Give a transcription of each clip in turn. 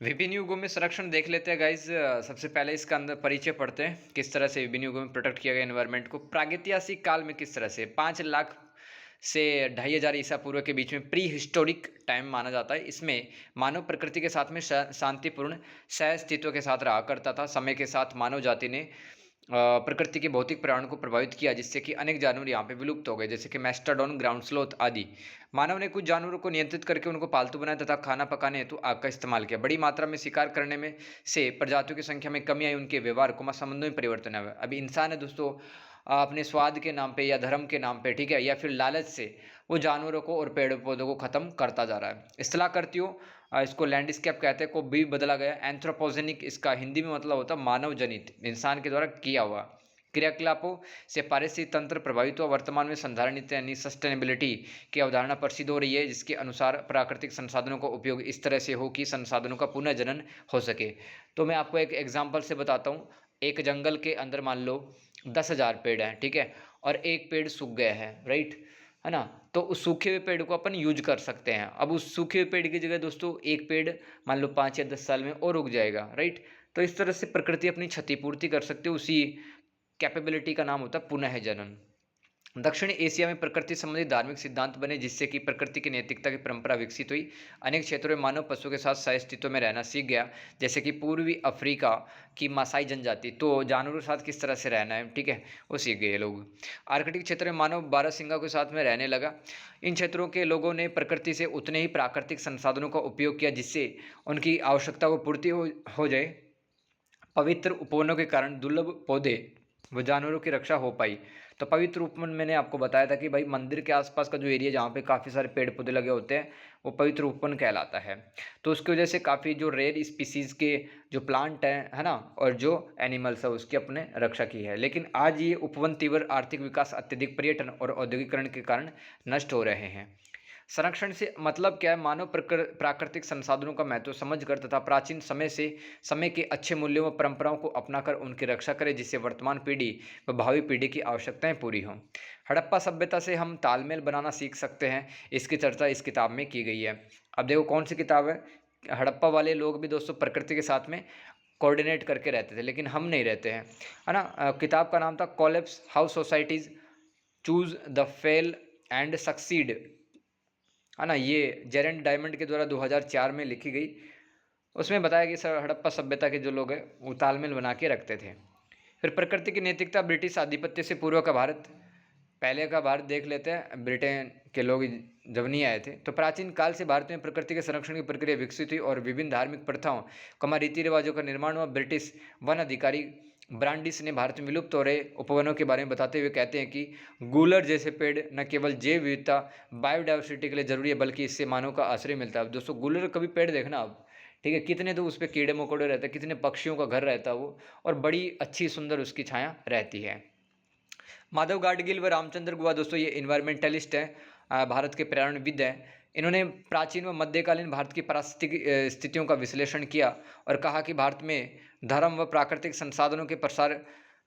विभिन्न युगों में संरक्षण देख लेते हैं गाइज। सबसे पहले इसका अंदर परिचय पढ़ते हैं किस तरह से विभिन्न युगों में प्रोटेक्ट किया गया एनवायरनमेंट को। प्रागैतिहासिक काल में किस तरह से 5 लाख से 2500 ईसा पूर्व के बीच में प्री हिस्टोरिक टाइम माना जाता है। इसमें मानव प्रकृति के साथ में शांतिपूर्ण सह अस्तित्व के साथ रहा करता था। समय के साथ मानव जाति ने प्रकृति के भौतिक पर्यावरण को प्रभावित किया, जिससे कि अनेक जानवर यहाँ पे विलुप्त हो गए, जैसे कि मैस्टाडोन, ग्राउंड स्लोथ आदि। मानव ने कुछ जानवरों को नियंत्रित करके उनको पालतू बनाया तथा खाना पकाने हेतु आग का इस्तेमाल किया। बड़ी मात्रा में शिकार करने में से प्रजातियों की संख्या में कमी आई, उनके व्यवहार को संबंधों में परिवर्तन आया। अभी इंसान है दोस्तों, अपने स्वाद के नाम पे या धर्म के नाम पे, ठीक है, या फिर लालच से वो जानवरों को और पेड़ पौधों को खत्म करता जा रहा है। इस्तेलाकृतियों, इसको लैंडस्केप कहते हैं, को भी बदला गया। एंथ्रोपोजेनिक इसका हिंदी में मतलब होता है मानव जनित, इंसान के द्वारा किया हुआ क्रियाकलापों से पारिस्थितिक तंत्र प्रभावित हुआ। वर्तमान में संधारणीयता यानी सस्टेनेबिलिटी की अवधारणा प्रसिद्ध हो रही है, जिसके अनुसार प्राकृतिक संसाधनों का उपयोग इस तरह से हो कि संसाधनों का पुनः जनन हो सके। तो मैं आपको एक एग्जांपल से बताता हूँ। एक जंगल के अंदर मान लो 10,000 पेड़ हैं, ठीक है, और एक पेड़ सूख गया है, राइट, है ना। तो उस सूखे हुए पेड़ को अपन यूज कर सकते हैं। अब उस सूखे हुए पेड़ की जगह दोस्तों एक पेड़ मान लो 5 या 10 साल में और उग जाएगा, राइट। तो इस तरह से प्रकृति अपनी क्षतिपूर्ति कर सकती है। उसी कैपेबिलिटी का नाम होता है पुनः जनन। दक्षिण एशिया में प्रकृति संबंधी धार्मिक सिद्धांत बने, जिससे कि प्रकृति की नैतिकता की परंपरा विकसित हुई। अनेक क्षेत्रों में मानव पशुओं के साथ सहअस्तित्व में रहना सीख गया, जैसे कि पूर्वी अफ्रीका की मासाई जनजाति तो जानवरों के साथ किस तरह से रहना है, ठीक है, वो सीख गए लोग। आर्कटिक क्षेत्र में मानव बारहसिंगा के साथ में रहने लगा। इन क्षेत्रों के लोगों ने प्रकृति से उतने ही प्राकृतिक संसाधनों का उपयोग किया जिससे उनकी आवश्यकता को पूर्ति हो जाए। पवित्र उपवनों के कारण दुर्लभ पौधे व जानवरों की रक्षा हो पाई। तो पवित्र उपवन मैंने आपको बताया था कि भाई मंदिर के आसपास का जो एरिया जहाँ पे काफ़ी सारे पेड़ पौधे लगे होते हैं वो पवित्र उपवन कहलाता है। तो उसकी वजह से काफ़ी जो रेयर स्पीसीज़ के जो प्लांट हैं, है ना, और जो एनिमल्स है उसकी अपने रक्षा की है। लेकिन आज ये उपवन तीव्र आर्थिक विकास, अत्यधिक पर्यटन और औद्योगिकरण के कारण नष्ट हो रहे हैं। संरक्षण से मतलब क्या है? मानव प्राकृतिक संसाधनों का महत्व समझकर तथा प्राचीन समय से समय के अच्छे मूल्यों व परंपराओं को अपनाकर उनकी रक्षा करें, जिससे वर्तमान पीढ़ी व भावी पीढ़ी की आवश्यकताएं पूरी हों। हड़प्पा सभ्यता से हम तालमेल बनाना सीख सकते हैं। इसकी चर्चा इस किताब में की गई है। अब देखो कौन सी किताब है। हड़प्पा वाले लोग भी दोस्तों प्रकृति के साथ में कोऑर्डिनेट करके रहते थे, लेकिन हम नहीं रहते हैं, है ना। किताब का नाम था collapse, how societies choose the fail and succeed, है ना। ये जेरेंट डायमंड के द्वारा 2004 में लिखी गई। उसमें बताया कि सर हड़प्पा सभ्यता के जो लोग हैं वो तालमेल बना के रखते थे। फिर प्रकृति की नैतिकता, ब्रिटिश आधिपत्य से पूर्व का भारत। पहले का भारत देख लेते हैं, ब्रिटेन के लोग जब नहीं आए थे। तो प्राचीन काल से भारत में प्रकृति के संरक्षण की प्रक्रिया विकसित हुई और विभिन्न धार्मिक प्रथाओं रीति रिवाजों का निर्माण हुआ। ब्रिटिश वन अधिकारी ब्रांडिस ने भारत में विलुप्त हो रहे उपवनों के बारे में बताते हुए कहते हैं कि गूलर जैसे पेड़ न केवल जैव विविधता बायोडाइवर्सिटी के लिए जरूरी है, बल्कि इससे मानव का आश्रय मिलता है। दोस्तों गूलर कभी पेड़ देखना आप, ठीक है, कितने तो उस पर कीड़े मकोड़े रहते हैं, कितने पक्षियों का घर रहता है वो, और बड़ी अच्छी सुंदर उसकी छाया रहती है। माधव गाडगिल व रामचंद्र गुहा दोस्तों ये इन्वायरमेंटलिस्ट हैं, भारत के पर्यावरणविद हैं। इन्होंने प्राचीन व मध्यकालीन भारत की पारिस्थितिक स्थितियों का विश्लेषण किया और कहा कि भारत में धर्म व प्राकृतिक संसाधनों के प्रसार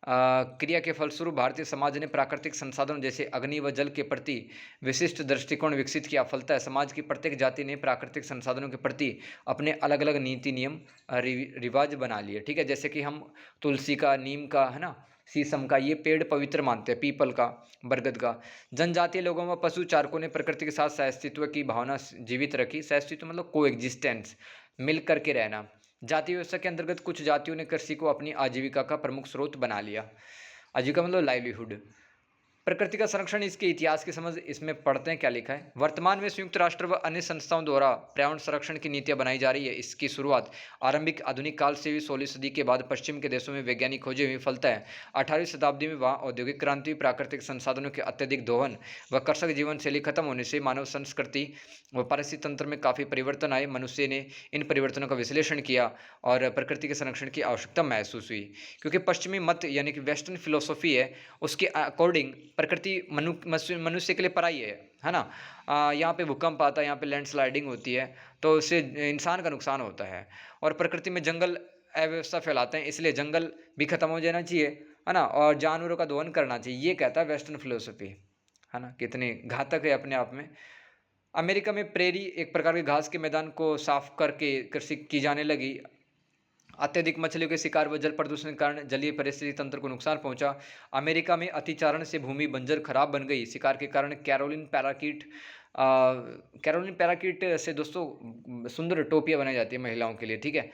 क्रिया के फलस्वरूप भारतीय समाज ने प्राकृतिक संसाधनों जैसे अग्नि व जल के प्रति विशिष्ट दृष्टिकोण विकसित किया। फलतः समाज की प्रत्येक जाति ने प्राकृतिक संसाधनों के प्रति अपने अलग अलग नीति नियम रिवाज बना लिए, ठीक है। जैसे कि हम तुलसी का, नीम का, है ना, शीशम का, ये पेड़ पवित्र मानते हैं, पीपल का, बरगद का। जनजातीय लोगों व पशु चारकों ने प्रकृति के साथ सहअस्तित्व की भावना जीवित रखी। सहअस्तित्व मतलब को एग्जिस्टेंस, मिल करके रहना। जाति व्यवस्था के अंतर्गत कुछ जातियों ने कृषि को अपनी आजीविका का प्रमुख स्रोत बना लिया। आजीविका मतलब लाइवलीहुड। प्रकृति का संरक्षण, इसके इतिहास की समझ इसमें पढ़ते हैं क्या लिखा है। वर्तमान में संयुक्त राष्ट्र व अन्य संस्थाओं द्वारा पर्यावरण संरक्षण की नीतियां बनाई जा रही है। इसकी शुरुआत आरंभिक आधुनिक काल से हुई। 16वीं सदी के बाद पश्चिम के देशों में वैज्ञानिक खोजें हुई। फलतः 18वीं शताब्दी में वहाँ औद्योगिक क्रांति, प्राकृतिक संसाधनों के अत्यधिक दोहन व कृषक जीवन शैली खत्म होने से मानव संस्कृति व पारिस्थितिक तंत्र में काफ़ी परिवर्तन आए। मनुष्य ने इन परिवर्तनों का विश्लेषण किया और प्रकृति के संरक्षण की आवश्यकता महसूस हुई, क्योंकि पश्चिमी मत यानी कि वेस्टर्न फिलोसफी है, उसके अकॉर्डिंग प्रकृति मनुष्य के लिए पराई है ना। यहाँ पे भूकंप आता है, यहाँ पे लैंडस्लाइडिंग होती है, तो उससे इंसान का नुकसान होता है। और प्रकृति में जंगल अव्यवस्था फैलाते हैं, इसलिए जंगल भी खत्म हो जाना चाहिए, है ना, और जानवरों का दोहन करना चाहिए। ये कहता है वेस्टर्न फिलोसफी, है ना। कितनी घातक है अपने आप में। अमेरिका में प्रेरी एक प्रकार के घास के मैदान को साफ करके कृषि की जाने लगी। अत्यधिक मछलियों के शिकार व जल प्रदूषण के कारण जलीय परिस्थिति तंत्र को नुकसान पहुंचा। अमेरिका में अतिचारण से भूमि बंजर खराब बन गई। शिकार के कारण कैरोलिन पैराकीट से दोस्तों सुंदर टोपियां बनाई जाती है महिलाओं के लिए, ठीक है।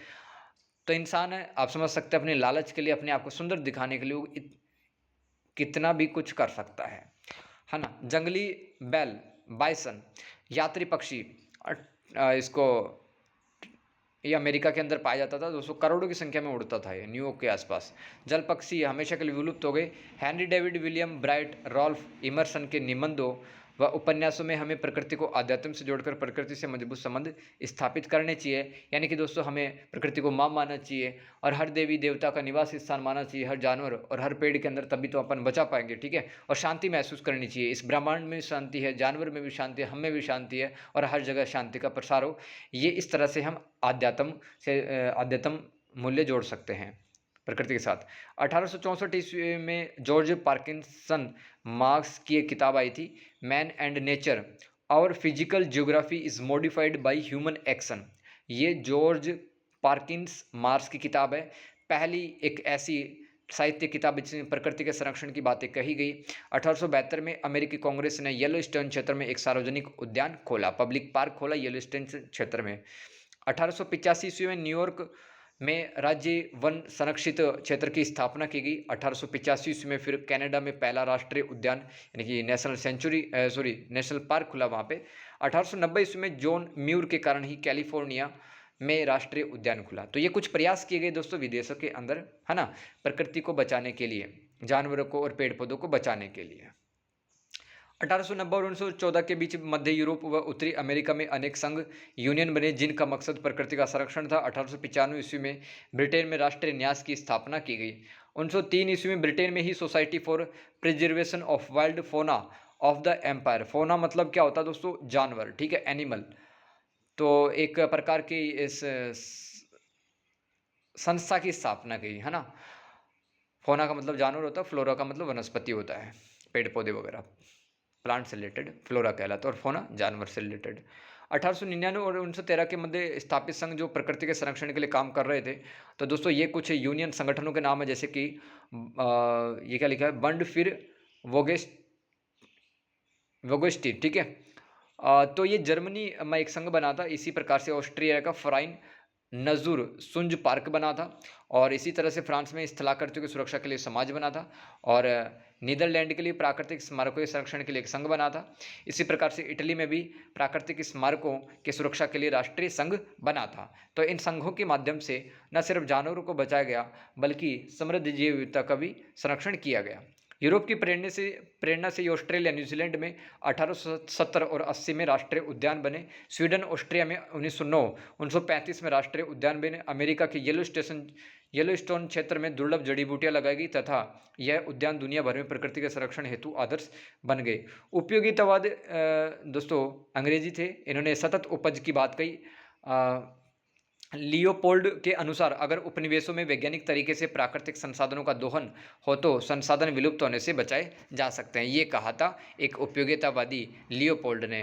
तो इंसान है, आप समझ सकते हैं, अपने लालच के लिए, अपने आप को सुंदर दिखाने के लिए वो कितना भी कुछ कर सकता है ना। जंगली बैल, बाइसन, यात्री पक्षी, इसको ये अमेरिका के अंदर पाया जाता था। 200 करोड़ों की संख्या में उड़ता था ये न्यूयॉर्क के आसपास। जल पक्षी हमेशा के लिए विलुप्त हो गए। Henry David William Bright, Ralph Emerson के निबंधों व उपन्यासों में हमें प्रकृति को आध्यात्म से जोड़कर प्रकृति से मजबूत संबंध स्थापित करने चाहिए। यानी कि दोस्तों हमें प्रकृति को माँ मानना चाहिए और हर देवी देवता का निवास स्थान मानना चाहिए, हर जानवर और हर पेड़ के अंदर, तभी तो अपन बचा पाएंगे, ठीक है। और शांति महसूस करनी चाहिए। इस ब्रह्मांड में भी शांति है, जानवर में भी शांति है, हम में भी शांति है और हर जगह शांति का प्रसार हो। ये इस तरह से हम आध्यात्म मूल्य जोड़ सकते हैं प्रकृति के साथ। 1864 ईस्वी में जॉर्ज पार्किंसन मार्क्स की एक किताब आई थी, मैन एंड नेचर और physical geography is modified by human action. ये जॉर्ज पार्किंस मार्क्स की किताब है, पहली एक ऐसी साहित्य किताब जिसमें प्रकृति के संरक्षण की बातें कही गई। 1872 में अमेरिकी कांग्रेस ने येलोस्टोन क्षेत्र में एक सार्वजनिक उद्यान खोला, पब्लिक पार्क खोला येलोस्टोन क्षेत्र में। 1885 ईस्वी में न्यूयॉर्क में राज्य वन संरक्षित क्षेत्र की स्थापना की गई। 1885 ईस्वी में फिर कनाडा में पहला राष्ट्रीय उद्यान यानी कि नेशनल पार्क खुला वहाँ पे। 1890 ईस्वी में जॉन म्यूर के कारण ही कैलिफोर्निया में राष्ट्रीय उद्यान खुला। तो ये कुछ प्रयास किए गए दोस्तों विदेशों के अंदर, है ना, प्रकृति को बचाने के लिए, जानवरों को और पेड़ पौधों को बचाने के लिए। 1890 और 1914 के बीच मध्य यूरोप व उत्तरी अमेरिका में अनेक संघ यूनियन बने जिनका मकसद प्रकृति का संरक्षण था। 1895 ईस्वी में ब्रिटेन में राष्ट्रीय न्यास की स्थापना की गई। 1903 ईस्वी में ब्रिटेन में ही society for preservation of wild fauna of the empire. Fauna मतलब क्या होता है दोस्तों? जानवर, ठीक है, एनिमल। तो एक प्रकार की इस संस्था की स्थापना की, है ना। फोना का मतलब जानवर होता है, फ्लोरा का मतलब वनस्पति होता है, पेड़ पौधे वगैरह, प्लांट से रिलेटेड फ्लोरा कहलाता है और फोना जानवर से रिलेटेड। 1899 और 1913 के मध्य स्थापित संघ जो प्रकृति के संरक्षण के लिए काम कर रहे थे। तो दोस्तों ये कुछ यूनियन संगठनों के नाम है, जैसे कि ये क्या लिखा है, बंड फिर वोगेस्टीन, ठीक है। तो ये जर्मनी में एक संघ बना था। इसी प्रकार से ऑस्ट्रिया का फ्राइन नजूर सुंज पार्क बना था और इसी तरह से फ्रांस में स्थलाकृतियों की सुरक्षा के लिए समाज बना था और नीदरलैंड के लिए प्राकृतिक स्मारकों के संरक्षण के लिए एक संघ बना था। इसी प्रकार से इटली में भी प्राकृतिक स्मारकों की सुरक्षा के लिए राष्ट्रीय संघ बना था। तो इन संघों के माध्यम से न सिर्फ जानवरों को बचाया गया बल्कि समृद्ध जैव विविधता का भी संरक्षण किया गया। यूरोप की प्रेरणा से ऑस्ट्रेलिया न्यूजीलैंड में 1870 और 80 में राष्ट्रीय उद्यान बने। स्वीडन ऑस्ट्रिया में 1909 1935 में राष्ट्रीय उद्यान बने। अमेरिका के येलोस्टोन क्षेत्र में दुर्लभ जड़ी बूटियां लगाई गई तथा यह उद्यान दुनिया भर में प्रकृति के संरक्षण हेतु आदर्श बन गए। उपयोगितावाद दोस्तों अंग्रेजी थे, इन्होंने सतत उपज की बात कही। लियोपोल्ड के अनुसार अगर उपनिवेशों में वैज्ञानिक तरीके से प्राकृतिक संसाधनों का दोहन हो तो संसाधन विलुप्त होने से बचाए जा सकते हैं। ये कहा था एक उपयोगितावादी लियोपोल्ड ने,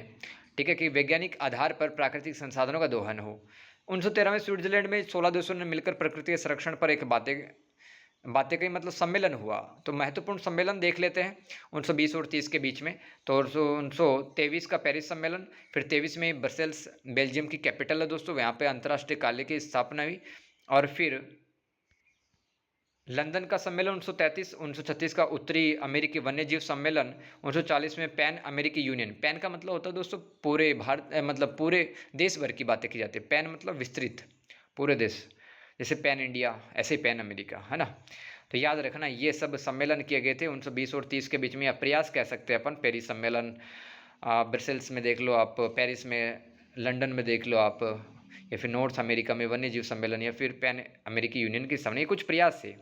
ठीक है, कि वैज्ञानिक आधार पर प्राकृतिक संसाधनों का दोहन हो। 1913 में स्विट्जरलैंड में 16 देशों ने मिलकर प्रकृति के संरक्षण पर एक बातें कही, मतलब सम्मेलन हुआ। तो महत्वपूर्ण सम्मेलन देख लेते हैं 1920 और 30 के बीच में। तो 1923 का पेरिस सम्मेलन, फिर 23 में ब्रसेल्स बेल्जियम की कैपिटल है दोस्तों, यहाँ पे अंतर्राष्ट्रीय कार्यालय की स्थापना हुई। और फिर लंदन का सम्मेलन 1933, 1936 का उत्तरी अमेरिकी वन्यजीव सम्मेलन, 1940 में पैन अमेरिकी यूनियन। पैन का मतलब होता है दोस्तों पूरे भारत, मतलब पूरे देश भर की बातें की जाती है। पैन मतलब विस्तृत, पूरे देश, जैसे पैन इंडिया ऐसे ही पैन अमेरिका, है ना। तो याद रखना ये सब सम्मेलन किए गए थे 1920 और 30 के बीच में, या प्रयास कह सकते हैं अपन। पेरिस सम्मेलन ब्रसेल्स में देख लो आप, पेरिस में, लंदन में देख लो आप, या फिर नॉर्थ अमेरिका में वन्यजीव सम्मेलन, या फिर पैन अमेरिकी यूनियन के सामने। ये कुछ प्रयास थे।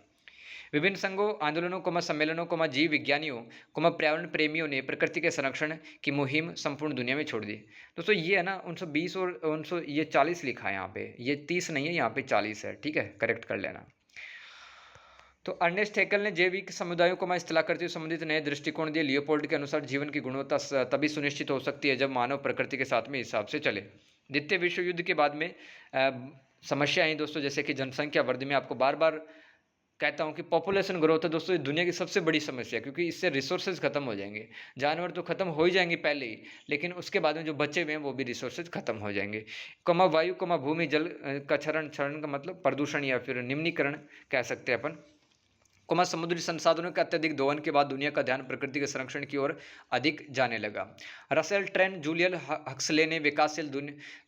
विभिन्न संघों, आंदोलनों, सम्मेलनों, जीव विज्ञानियों, पर्यावरण प्रेमियों ने प्रकृति के संरक्षण की मुहिम संपूर्ण दुनिया में छोड़ दी। दोस्तों ये है ना 1920 और 40 लिखा है यहाँ पे, ये 30 नहीं है, यहाँ पे 40 है, ठीक है, करेक्ट कर लेना। तो अर्नेस्ट हेकल ने जैविक समुदायों को स्थलाकृति करते हुए संबंधित नए दृष्टिकोण दिए। लियोपोल्ड के अनुसार जीवन की गुणवत्ता तभी सुनिश्चित हो सकती है जब मानव प्रकृति के साथ में हिसाब से चले। द्वितीय विश्व युद्ध के बाद में समस्या आई दोस्तों, जैसे कि जनसंख्या वृद्धि में आपको बार बार कहता हूँ कि पॉपुलेशन ग्रोथ है दोस्तों, दुनिया की सबसे बड़ी समस्या, क्योंकि इससे रिसोर्सेज खत्म हो जाएंगे। जानवर तो खत्म हो ही जाएंगे पहले ही, लेकिन उसके बाद में जो बचे हुए हैं वो भी रिसोर्सेज खत्म हो जाएंगे। वायु भूमि जल का क्षरण का मतलब प्रदूषण या फिर निम्नीकरण कह सकते हैं अपन। समुद्री संसाधनों के अत्यधिक दोहन के बाद दुनिया का ध्यान प्रकृति के संरक्षण की ओर अधिक जाने लगा। रसेल ट्रेन जूलियन हक्सले ने विकासशील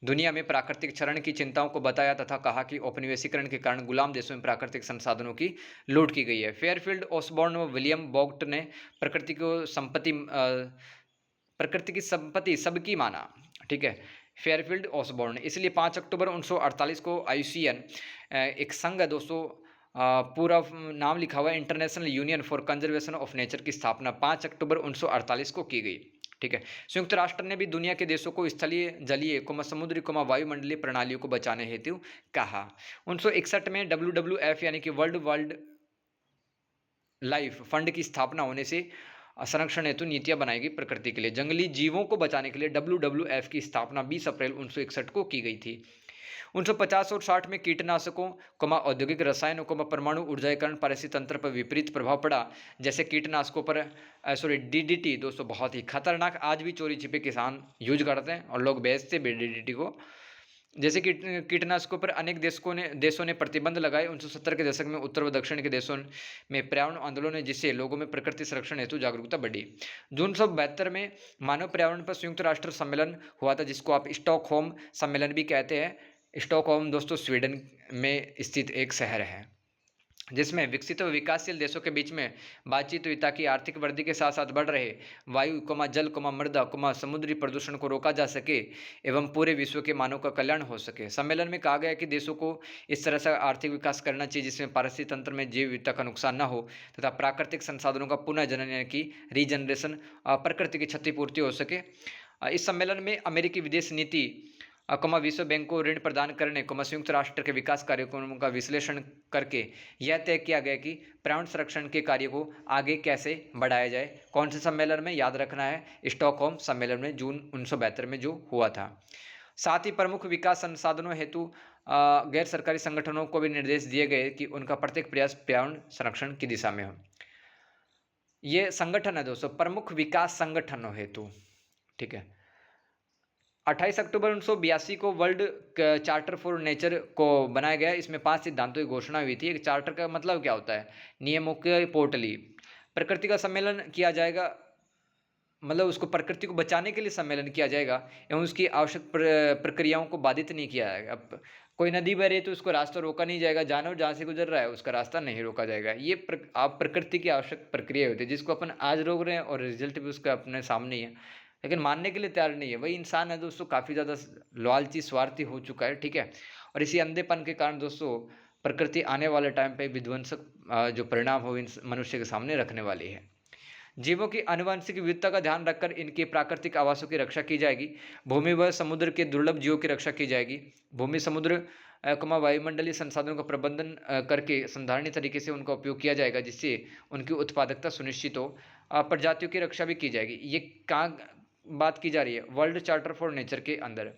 दुनिया में प्राकृतिक क्षरण की चिंताओं को बताया तथा कहा कि औपनिवेशीकरण के कारण गुलाम देशों में प्राकृतिक संसाधनों की लूट की गई है। फेयरफील्ड ओसबॉर्न और विलियम बॉक्ट ने प्रकृति की संपत्ति सबकी माना। ठीक है, फेयरफील्ड ओसबॉर्न। इसलिए 5 अक्टूबर 1948 को IUCN एक संघ है दोस्तों, पूरा नाम लिखा हुआ है international union for conservation of nature की स्थापना 5 अक्टूबर 1948 को की गई। ठीक है, संयुक्त राष्ट्र ने भी दुनिया के देशों को स्थलीय, जलीय, समुद्री, वायुमंडलीय प्रणालियों को बचाने हेतु कहा। 1961 में WWF यानी कि वर्ल्ड लाइफ फंड की स्थापना होने से संरक्षण हेतु नीतियां बनाई गई प्रकृति के लिए। जंगली जीवों को बचाने के लिए WWF की स्थापना 20 अप्रैल 1961 को की गई थी। 1950 और 60 में कीटनाशकों, औद्योगिक रसायनों, परमाणु ऊर्जाकरण परिस्थिति तंत्र पर विपरीत प्रभाव पड़ा। जैसे कीटनाशकों पर DDT दोस्तों बहुत ही खतरनाक, आज भी चोरी छिपे किसान यूज करते हैं और लोग बेचते भी DDT को। जैसे कीटनाशकों पर अनेक देशों ने प्रतिबंध लगाए। 1970 के दशक में उत्तर व दक्षिण के देशों में पर्यावरण आंदोलन है, जिससे लोगों में प्रकृति संरक्षण हेतु जागरूकता बढ़ी। जून 1972 में मानव पर्यावरण पर संयुक्त राष्ट्र सम्मेलन हुआ था, जिसको आप स्टॉकहोम सम्मेलन भी कहते हैं। स्टॉकहोम दोस्तों स्वीडन में स्थित एक शहर है, जिसमें विकसित व विकासशील देशों के बीच में बातचीत हुई ताकि आर्थिक वृद्धि के साथ साथ बढ़ रहे वायु, जल, मृदा, समुद्री प्रदूषण को रोका जा सके एवं पूरे विश्व के मानव का कल्याण हो सके। सम्मेलन में कहा गया कि देशों को इस तरह से आर्थिक विकास करना चाहिए जिसमें पारिस्थितिक तंत्र में जैव विविधता का नुकसान न हो तथा प्राकृतिक संसाधनों का पुनः जनन यानी कि रीजनरेशन, प्रकृति की क्षतिपूर्ति हो सके। इस सम्मेलन में अमेरिकी विदेश नीति, विश्व बैंक को ऋण प्रदान करने, संयुक्त राष्ट्र के विकास कार्यक्रमों का विश्लेषण करके यह तय किया गया कि पर्यावरण संरक्षण के कार्य को आगे कैसे बढ़ाया जाए। कौन से सम्मेलन में, याद रखना है स्टॉकहोम सम्मेलन में, जून 1972 में जो हुआ था। साथ ही प्रमुख विकास संसाधनों हेतु गैर सरकारी संगठनों को भी निर्देश दिए गए कि उनका प्रत्येक प्रयास पर्यावरण संरक्षण की दिशा में हो। ये संगठन है दोस्तों, प्रमुख विकास संगठनों हेतु। ठीक है, 28 अक्टूबर 1982 को वर्ल्ड चार्टर फॉर नेचर को बनाया गया। इसमें 5 सिद्धांतों की घोषणा हुई थी। एक चार्टर का मतलब क्या होता है? नियमों की पोटली। प्रकृति का सम्मेलन किया जाएगा, मतलब उसको प्रकृति को बचाने के लिए सम्मेलन किया जाएगा एवं उसकी आवश्यक प्रक्रियाओं को बाधित नहीं किया जाएगा। अब कोई नदी बह रही है तो उसको रास्ता रोका नहीं जाएगा, जानवर जहाँ से गुजर रहा है उसका रास्ता नहीं रोका जाएगा। ये आप प्रकृति की आवश्यक प्रक्रिया होती है जिसको अपन आज रोक रहे हैं और रिजल्ट भी उसका अपने सामने ही है, लेकिन मानने के लिए तैयार नहीं है। वही इंसान है दोस्तों, काफ़ी ज़्यादा लालची स्वार्थी हो चुका है। ठीक है, और इसी अंधेपन के कारण दोस्तों प्रकृति आने वाले टाइम पे विध्वंसक जो परिणाम हो मनुष्य के सामने रखने वाली है। जीवों की आनुवंशिक विविधता का ध्यान रखकर इनके प्राकृतिक आवासों की रक्षा की जाएगी। भूमि व समुद्र के दुर्लभ जीवों की रक्षा की जाएगी। भूमि, समुद्र, वायुमंडलीय संसाधनों का प्रबंधन करके संधारणीय तरीके से उनका उपयोग किया जाएगा जिससे उनकी उत्पादकता सुनिश्चित हो। प्रजातियों की रक्षा भी की जाएगी। ये कहाँ बात की जा रही है? वर्ल्ड चार्टर फॉर नेचर के अंदर।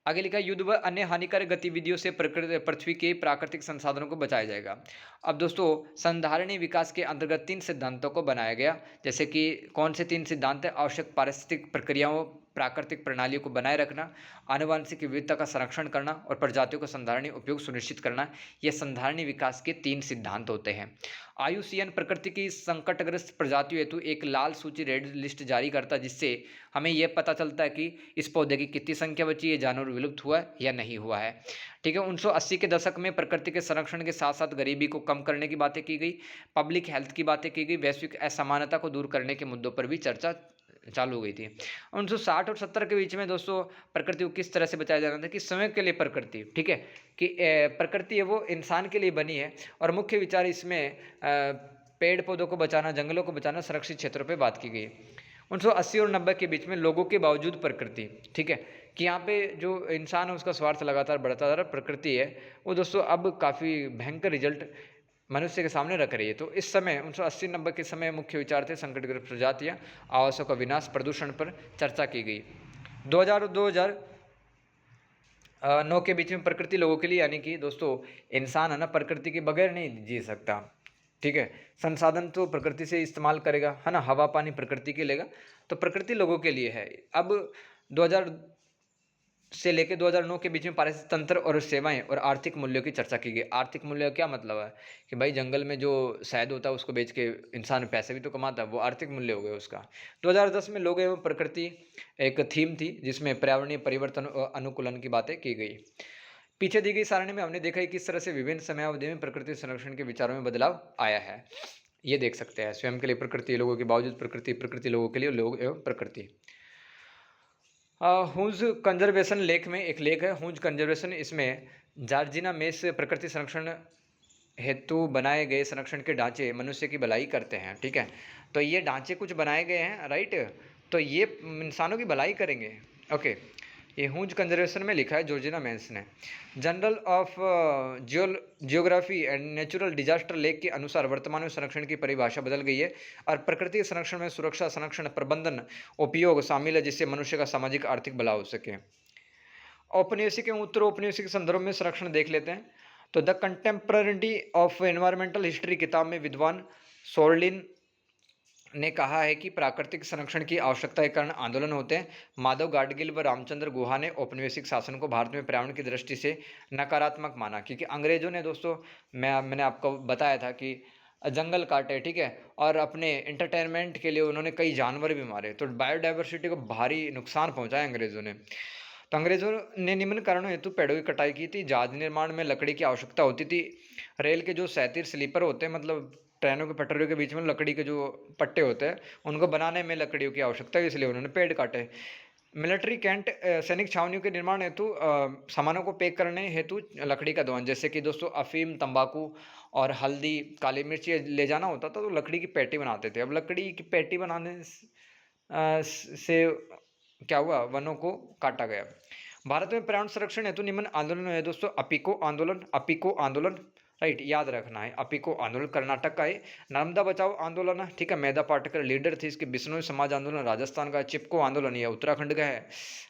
आगे लिखा, युद्ध व अन्य हानिकारक गतिविधियों से पृथ्वी के प्राकृतिक संसाधनों को बचाया जाएगा। अब दोस्तों संधारणीय विकास के अंतर्गत 3 सिद्धांतों को बनाया गया। जैसे कि कौन से 3 सिद्धांत है? आवश्यक पारिस्थितिक प्रक्रियाओं, प्राकृतिक प्रणालियों को बनाए रखना, आनुवंशिक विविधता का संरक्षण करना और प्रजातियों का संधारणीय उपयोग सुनिश्चित करना। ये संधारणीय विकास के 3 सिद्धांत होते हैं। IUCN प्रकृति की संकटग्रस्त प्रजातियों हेतु एक लाल सूची, रेड लिस्ट जारी करता है जिससे हमें यह पता चलता है कि इस पौधे की कितनी संख्या बची है, जानवर विलुप्त हुआ है या नहीं हुआ है। ठीक है, 1980 के दशक में प्रकृति के संरक्षण के साथ साथ गरीबी को कम करने की बातें की गई, पब्लिक हेल्थ की बातें की गई, वैश्विक असमानता को दूर करने के मुद्दों पर भी चर्चा चालू हो गई थी। 1960 और 70 के बीच में दोस्तों प्रकृति को किस तरह से बचाया जाना था कि समय के लिए प्रकृति, ठीक है, कि प्रकृति है वो इंसान के लिए बनी है और मुख्य विचार इसमें पेड़ पौधों को बचाना, जंगलों को बचाना, सुरक्षित क्षेत्रों पे बात की गई। 1980 और 90 के बीच में लोगों के बावजूद प्रकृति, ठीक है, कि यहाँ पे जो इंसान है उसका स्वार्थ लगातार बढ़ता जा रहा है। प्रकृति है वो दोस्तों अब काफ़ी भयंकर रिजल्ट मनुष्य के सामने रख रही है। तो इस समय 1980-90 के समय मुख्य विचार थे संकटग्रस्त प्रजातियाँ, आवासों का विनाश, प्रदूषण पर चर्चा की गई। 2009 के बीच में प्रकृति लोगों के लिए, यानी कि दोस्तों इंसान है ना प्रकृति के बगैर नहीं जी सकता, ठीक है। संसाधन तो प्रकृति से इस्तेमाल करेगा, है ना, हवा पानी प्रकृति के लेगा, तो प्रकृति लोगों के लिए है। अब 2000 से लेकर 2009 के बीच में पारिस्थितिक तंत्र और सेवाएं और आर्थिक मूल्यों की चर्चा की गई। आर्थिक मूल्य का क्या मतलब है कि भाई जंगल में जो शहद होता है उसको बेच के इंसान पैसे भी तो कमाता है, वो आर्थिक मूल्य हो गया उसका। 2010 में लोग एवं प्रकृति एक थीम थी जिसमें पर्यावरणीय परिवर्तन और अनुकूलन की बातें की गई। पीछे दी गई सारणी में हमने देखा है किस तरह से विभिन्न समयावधि में प्रकृति संरक्षण के विचारों में बदलाव आया है। ये देख सकते हैं, स्वयं के लिए प्रकृति, लोगों के बावजूद प्रकृति, प्रकृति लोगों के लिए, लोग एवं प्रकृति। हूज कंजर्वेशन लेख में एक लेख है हूज कंजर्वेशन, इसमें जॉर्जिना मेस प्रकृति संरक्षण हेतु बनाए गए संरक्षण के ढांचे मनुष्य की भलाई करते हैं, ठीक है। तो ये ढांचे कुछ बनाए गए हैं, राइट, तो ये इंसानों की भलाई करेंगे, ओके। ये हूज कंजर्वेशन में लिखा है जॉर्जिना मेंस ने। General of geography and natural disaster लेख के अनुसार वर्तमान में संरक्षण की परिभाषा बदल गई है और प्रकृति संरक्षण में सुरक्षा, संरक्षण, प्रबंधन, उपयोग शामिल है जिससे मनुष्य का सामाजिक आर्थिक भला हो सके। औपनिवेशिक एवं उत्तर औपनिवेशिक संदर्भ में संरक्षण देख लेते हैं। तो the contemporary of environmental history किताब में विद्वान सोर्लिन ने कहा है कि प्राकृतिक संरक्षण की आवश्यकता के कारण आंदोलन होते हैं। माधव गाडगिल व रामचंद्र गुहा ने औपनिवेशिक शासन को भारत में पर्यावरण की दृष्टि से नकारात्मक माना, क्योंकि अंग्रेजों ने दोस्तों, मैंने आपको बताया था कि जंगल काटे, ठीक है, और अपने इंटरटेनमेंट के लिए उन्होंने कई जानवर भी मारे, तो बायोडाइवर्सिटी को भारी नुकसान पहुंचाया अंग्रेजों ने। तो अंग्रेजों ने निम्न कारणों हेतु पेड़ों की कटाई की थी। जहाज निर्माण में लकड़ी की आवश्यकता होती थी। रेल के जो सैतीर स्लीपर होते हैं, मतलब ट्रेनों के पटरियों के बीच में लकड़ी के जो पट्टे होते हैं, उनको बनाने में लकड़ियों की आवश्यकता है, इसलिए उन्होंने पेड़ काटे। मिलिट्री कैंट सैनिक छावनियों के निर्माण हेतु सामानों को पैक करने हेतु लकड़ी का दोहन, जैसे कि दोस्तों अफीम, तंबाकू और हल्दी, काली मिर्च ये ले जाना होता था तो लकड़ी की पेटी बनाते थे। अब लकड़ी की पेटी बनाने से क्या हुआ, वनों को काटा गया। भारत में पर्यावरण संरक्षण हेतु निम्न आंदोलन है दोस्तों। अपिको आंदोलन, अपिको आंदोलन, राइट, याद रखना है। अपिको आंदोलन कर्नाटक का है। नर्मदा बचाओ आंदोलन है, ठीक है, मेधा पाटकर लीडर थी इसके। बिश्नोई समाज आंदोलन राजस्थान का है। चिपको आंदोलन ये उत्तराखंड का है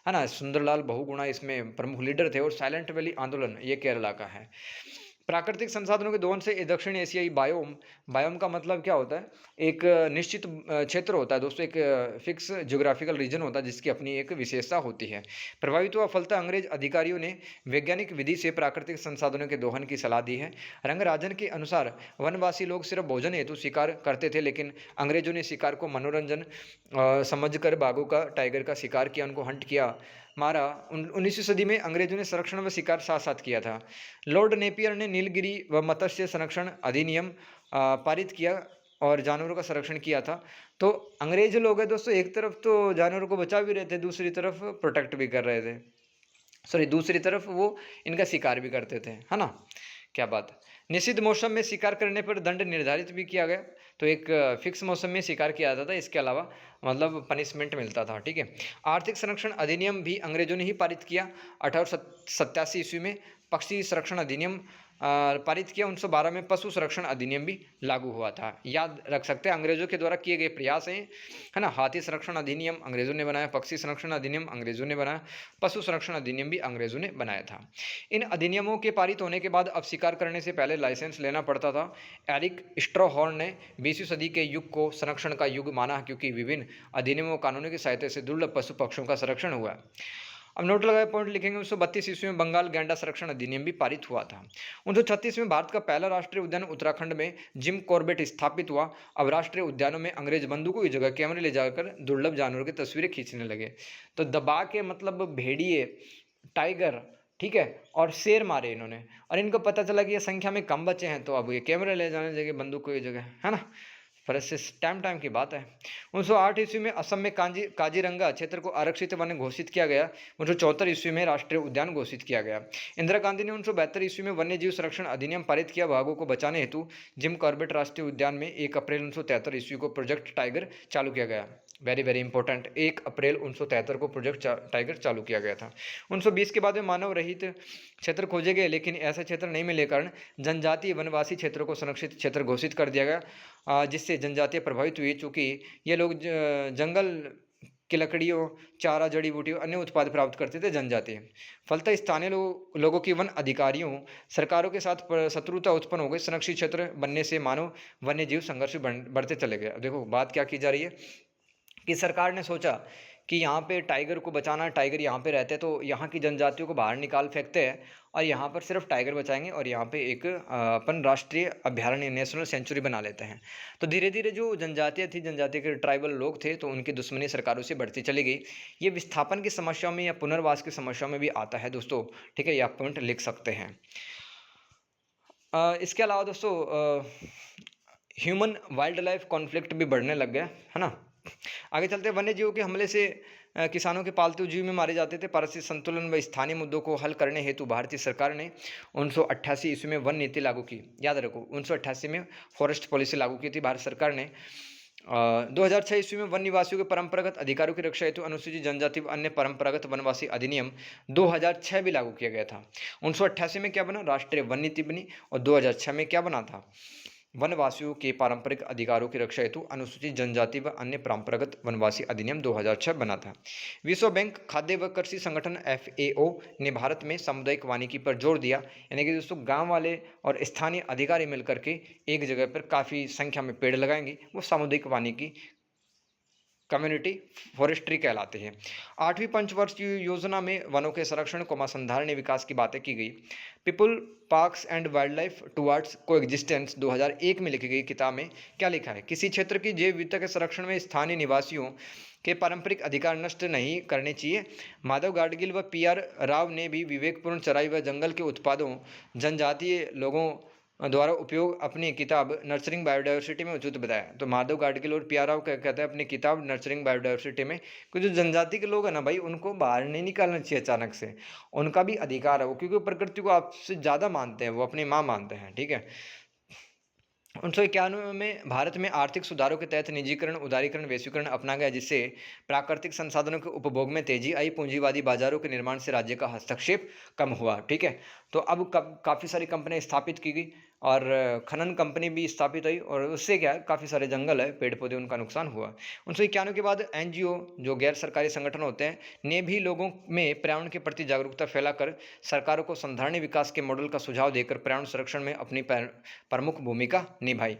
ना। सुंदरलाल बहुगुणा इसमें प्रमुख लीडर थे। और साइलेंट वैली आंदोलन ये केरला का है। प्राकृतिक संसाधनों के दोहन से दक्षिण एशियाई बायोम, बायोम का मतलब क्या होता है, एक निश्चित क्षेत्र होता है दोस्तों, एक फिक्स ज्योग्राफिकल रीजन होता है जिसकी अपनी एक विशेषता होती है। प्रभावित हुआ फलता अंग्रेज अधिकारियों ने वैज्ञानिक विधि से प्राकृतिक संसाधनों के दोहन की सलाह दी है। रंगराजन के अनुसार वनवासी लोग सिर्फ भोजन हेतु शिकार करते थे, लेकिन अंग्रेजों ने शिकार को मनोरंजन समझकर बाघों का, टाइगर का शिकार किया, उनको हंट किया, मारा। 19वीं सदी में अंग्रेजों ने संरक्षण व शिकार साथ साथ किया था। लॉर्ड नेपियर ने नीलगिरी व मत्स्य संरक्षण अधिनियम पारित किया और जानवरों का संरक्षण किया था। तो अंग्रेज लोग हैं दोस्तों, एक तरफ तो जानवरों को बचा भी रहे थे, दूसरी तरफ प्रोटेक्ट भी कर रहे थे, सॉरी दूसरी तरफ वो इनका शिकार भी करते थे, है ना। क्या बात। निषिद्ध मौसम में शिकार करने पर दंड निर्धारित भी किया गया। तो एक फिक्स मौसम में शिकार किया जाता था, इसके अलावा मतलब पनिशमेंट मिलता था, ठीक है। आर्थिक संरक्षण अधिनियम भी अंग्रेजों ने ही पारित किया। 1887 ईस्वी में पक्षी संरक्षण अधिनियम पारित किया। 1912 में पशु संरक्षण अधिनियम भी लागू हुआ था। याद रख सकते हैं अंग्रेजों के द्वारा किए गए प्रयास हैं, है ना। हाथी संरक्षण अधिनियम अंग्रेजों ने बनाया, पक्षी संरक्षण अधिनियम अंग्रेजों ने बनाया, पशु संरक्षण अधिनियम भी अंग्रेजों ने बनाया था। इन अधिनियमों के पारित होने के बाद अब शिकार करने से पहले लाइसेंस लेना पड़ता था। एरिक स्ट्रॉहॉर्न ने 20वीं सदी के युग को संरक्षण का युग माना, क्योंकि विभिन्न अधिनियमों कानूनों की सहायता से दुर्लभ पशु पक्षियों का संरक्षण हुआ। अब नोट लगाए पॉइंट लिखेंगे। 1932 ईस्वी में बंगाल गैंडा संरक्षण अधिनियम भी पारित हुआ था। 1936 में भारत का पहला राष्ट्रीय उद्यान उत्तराखंड में जिम कॉर्बेट स्थापित हुआ। अब राष्ट्रीय उद्यानों में अंग्रेज बंदूकों की जगह कैमरे ले जाकर दुर्लभ जानवरों की तस्वीरें खींचने लगे। तो दबा के मतलब भेड़िए, टाइगर, ठीक है, और शेर मारे इन्होंने, और इनको पता चला कि ये संख्या में कम बचे हैं, तो अब ये कैमरे ले जाने जगह बंदूकों की जगह, है ना। फर्स्ट से टाइम की बात है। 1908 ईस्वी में असम में काजीरंगा क्षेत्र को आरक्षित वन घोषित किया गया। 1974 ईस्वी में राष्ट्रीय उद्यान घोषित किया गया। इंदिरा गांधी ने 1972 ईस्वी में वन्य जीव संरक्षण अधिनियम पारित किया। बाघों को बचाने हेतु जिम कॉर्बेट राष्ट्रीय उद्यान में 1 अप्रैल 1973 ईस्वी को प्रोजेक्ट टाइगर चालू किया गया। वेरी वेरी इंपॉर्टेंट, 1 अप्रैल 1973 को प्रोजेक्ट टाइगर चालू किया गया था। 1920 के बाद में मानव रहित क्षेत्र खोजे गए, लेकिन ऐसे क्षेत्र नहीं मिलने के कारण जनजातीय वनवासी क्षेत्रों को संरक्षित क्षेत्र घोषित कर दिया गया, जिससे जनजातियाँ प्रभावित हुई। चूँकि ये लोग जंगल की लकड़ियों, चारा, जड़ी बूटी और अन्य उत्पाद प्राप्त करते थे जनजाति। फलतः स्थानीय लोगों की वन अधिकारियों सरकारों के साथ शत्रुता उत्पन्न हो गई। संरक्षित क्षेत्र बनने से मानव वन्य जीव संघर्ष बढ़ते चले गए। देखो बात क्या की जा रही है कि सरकार ने सोचा कि यहाँ पे टाइगर को बचाना, टाइगर यहाँ पे रहते हैं तो यहाँ की जनजातियों को बाहर निकाल फेंकते हैं और यहाँ पर सिर्फ टाइगर बचाएंगे और यहाँ पे एक अपन राष्ट्रीय अभ्यारण्य, नेशनल सेंचुरी बना लेते हैं। तो धीरे धीरे जो जनजातियाँ थी, जनजाति के ट्राइबल लोग थे, तो उनकी दुश्मनी सरकारों से बढ़ती चली गई। ये विस्थापन की समस्याओं में या पुनर्वास की समस्याओं में भी आता है दोस्तों, ठीक है, ये आप पॉइंट लिख सकते हैं। इसके अलावा दोस्तों ह्यूमन वाइल्ड लाइफ कॉन्फ्लिक्ट भी बढ़ने लग गया है ना। आगे चलते वन्य जीवों के हमले से किसानों के पालतू जीव में मारे जाते थे। पारिस्थितिक संतुलन व स्थानीय मुद्दों को हल करने हेतु भारतीय सरकार ने 1988 ईस्वी में वन नीति लागू की। याद रखो 1988 में फॉरेस्ट पॉलिसी लागू की थी भारत सरकार ने। 2006 ईस्वी में वन निवासियों के परंपरागत अधिकारों की रक्षा हेतु अनुसूचित जनजाति व अन्य परंपरागत वनवासी अधिनियम 2006 भी लागू किया गया था। 1988 में क्या बना, राष्ट्रीय वन नीति बनी। और 2006 में क्या बना था, वनवासियों के पारंपरिक अधिकारों की रक्षा हेतु अनुसूचित जनजाति व अन्य परंपरागत वनवासी अधिनियम 2006 बना था। विश्व बैंक, खाद्य व कृषि संगठन FAO ने भारत में सामुदायिक वानिकी पर जोर दिया। यानी कि दोस्तों गांव वाले और स्थानीय अधिकारी मिलकर के एक जगह पर काफ़ी संख्या में पेड़ लगाएंगे, वो सामुदायिक वानिकी, कम्युनिटी फॉरेस्ट्री कहलाते हैं। 8वीं पंचवर्षीय योजना में वनों के संरक्षण को संधारणीय विकास की बातें की गई। People, parks and wild life towards coexistence 2001 में लिखी गई किताब में क्या लिखा है, किसी क्षेत्र की जैव विविधता के संरक्षण में स्थानीय निवासियों के पारंपरिक अधिकार नष्ट नहीं करने चाहिए। माधव गाडगिल व PR राव ने भी विवेकपूर्ण चराई व जंगल के उत्पादों जनजातीय लोगों द्वारा उपयोग अपनी किताब नर्चरिंग बायोडाइवर्सिटी में उचित बताया। तो माधव गाडगिल और PR राव कहते हैं अपनी किताब नर्चरिंग बायोडाइवर्सिटी में कि जो जनजाति के लोग हैं ना भाई, उनको बाहर नहीं निकालना चाहिए अचानक से, उनका भी अधिकार है वो, क्योंकि प्रकृति को आपसे ज़्यादा मानते हैं, वो अपनी माँ मानते हैं, ठीक है। 1991 में भारत में आर्थिक सुधारों के तहत निजीकरण, उदारीकरण, वैश्वीकरण अपना गया, जिससे प्राकृतिक संसाधनों के उपभोग में तेजी आई। पूंजीवादी बाजारों के निर्माण से राज्य का हस्तक्षेप कम हुआ, ठीक है। तो अब काफ़ी सारी कंपनियां स्थापित की गई और खनन कंपनी भी स्थापित हुई और उससे क्या है, काफ़ी सारे जंगल है, पेड़ पौधे, उनका नुकसान हुआ। 1991 के बाद NGO जो गैर सरकारी संगठन होते हैं ने भी लोगों में पर्यावरण के प्रति जागरूकता फैलाकर सरकारों को संधारणीय विकास के मॉडल का सुझाव देकर पर्यावरण संरक्षण में अपनी प्रमुख भूमिका निभाई।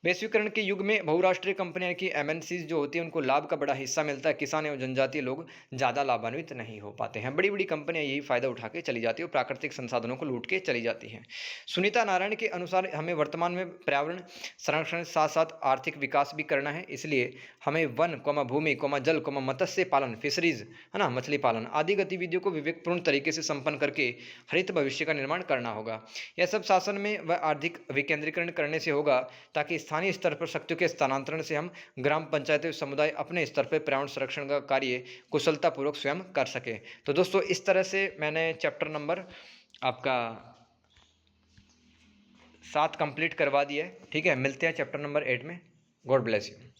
वैश्वीकरण के युग में बहुराष्ट्रीय कंपनियां की MNCs जो होती है उनको लाभ का बड़ा हिस्सा मिलता है, किसान एवं जनजातीय लोग ज़्यादा लाभान्वित नहीं हो पाते हैं। बड़ी बड़ी कंपनियां यही फायदा उठा के चली जाती है और प्राकृतिक संसाधनों को लूट के चली जाती हैं। सुनीता नारायण के अनुसार हमें वर्तमान में पर्यावरण संरक्षण के साथ साथ आर्थिक विकास भी करना है, इसलिए हमें वन, भूमि, जल, मत्स्य पालन, फिशरीज है ना, मछली पालन आदि गतिविधियों को विवेकपूर्ण तरीके से संपन्न करके हरित भविष्य का निर्माण करना होगा। यह सब शासन में व आर्थिक विकेंद्रीकरण करने से होगा, ताकि स्थानीय स्तर पर शक्तियों के स्थानांतरण से हम ग्राम पंचायतें, समुदाय अपने स्तर पर पर्यावरण संरक्षण का कार्य कुशलतापूर्वक स्वयं कर सके। तो दोस्तों इस तरह से मैंने चैप्टर नंबर आपका 7 कंप्लीट करवा दिया है, ठीक है। मिलते हैं चैप्टर नंबर 8 में। God bless you.